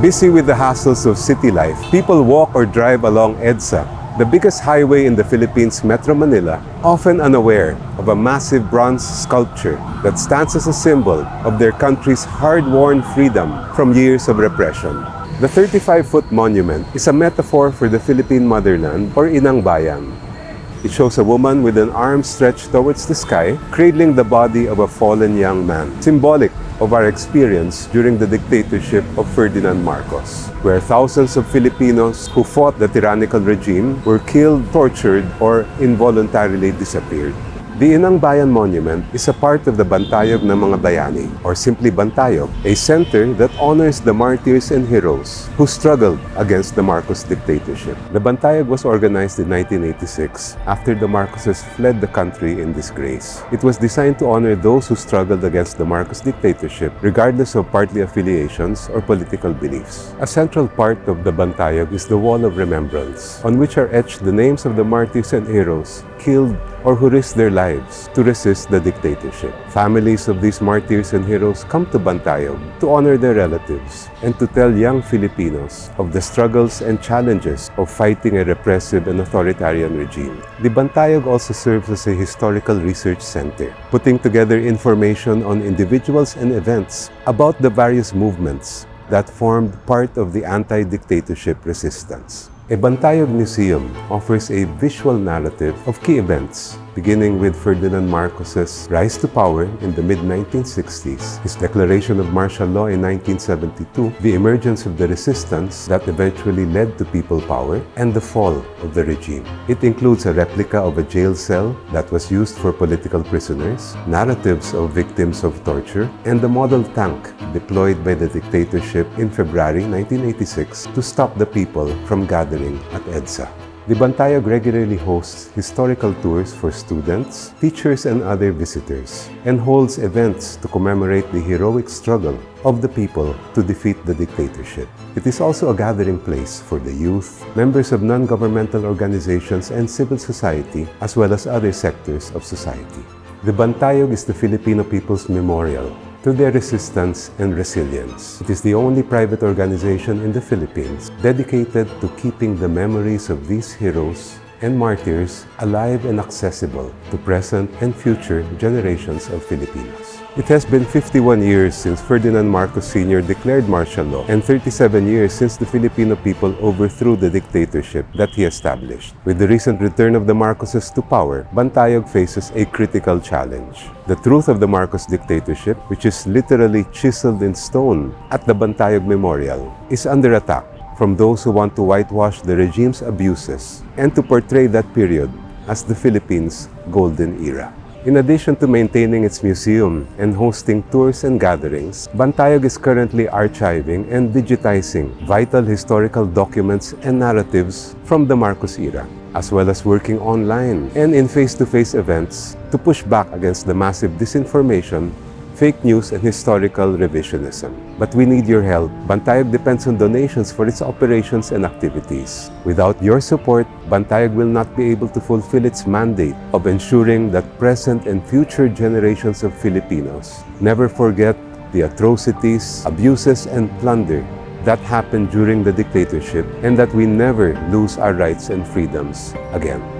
Busy with the hassles of city life, people walk or drive along EDSA, the biggest highway in the Philippines, Metro Manila, often unaware of a massive bronze sculpture that stands as a symbol of their country's hard-won freedom from years of repression. The 35-foot monument is a metaphor for the Philippine motherland or Inang Bayan. It shows a woman with an arm stretched towards the sky, cradling the body of a fallen young man, symbolic of our experience during the dictatorship of Ferdinand Marcos, where thousands of Filipinos who fought the tyrannical regime were killed, tortured, or involuntarily disappeared. The Inang Bayan Monument is a part of the Bantayog ng mga Bayani, or simply Bantayog, a center that honors the martyrs and heroes who struggled against the Marcos dictatorship. The Bantayog was organized in 1986 after the Marcoses fled the country in disgrace. It was designed to honor those who struggled against the Marcos dictatorship, regardless of party affiliations or political beliefs. A central part of the Bantayog is the Wall of Remembrance, on which are etched the names of the martyrs and heroes killed or who risked their lives to resist the dictatorship. Families of these martyrs and heroes come to Bantayog to honor their relatives and to tell young Filipinos of the struggles and challenges of fighting a repressive and authoritarian regime. The Bantayog also serves as a historical research center, putting together information on individuals and events about the various movements that formed part of the anti-dictatorship resistance. A Bantayog Museum offers a visual narrative of key events, beginning with Ferdinand Marcos's rise to power in the mid-1960s, his declaration of martial law in 1972, the emergence of the resistance that eventually led to people power, and the fall of the regime. It includes a replica of a jail cell that was used for political prisoners, narratives of victims of torture, and the model tank deployed by the dictatorship in February 1986 to stop the people from gathering at EDSA. The Bantayog regularly hosts historical tours for students, teachers, and other visitors, and holds events to commemorate the heroic struggle of the people to defeat the dictatorship. It is also a gathering place for the youth, members of non-governmental organizations, and civil society, as well as other sectors of society. The Bantayog is the Filipino people's memorial to their resistance and resilience. It is the only private organization in the Philippines dedicated to keeping the memories of these heroes and martyrs alive and accessible to present and future generations of Filipinos. It has been 51 years since Ferdinand Marcos Sr. declared martial law and 37 years since the Filipino people overthrew the dictatorship that he established. With the recent return of the Marcoses to power, Bantayog faces a critical challenge. The truth of the Marcos dictatorship, which is literally chiseled in stone at the Bantayog Memorial, is under attack from those who want to whitewash the regime's abuses and to portray that period as the Philippines' golden era. In addition to maintaining its museum and hosting tours and gatherings, Bantayog is currently archiving and digitizing vital historical documents and narratives from the Marcos era, as well as working online and in face-to-face events to push back against the massive disinformation, fake news, and historical revisionism. But we need your help. Bantayog depends on donations for its operations and activities. Without your support, Bantayog will not be able to fulfill its mandate of ensuring that present and future generations of Filipinos never forget the atrocities, abuses, and plunder that happened during the dictatorship, and that we never lose our rights and freedoms again.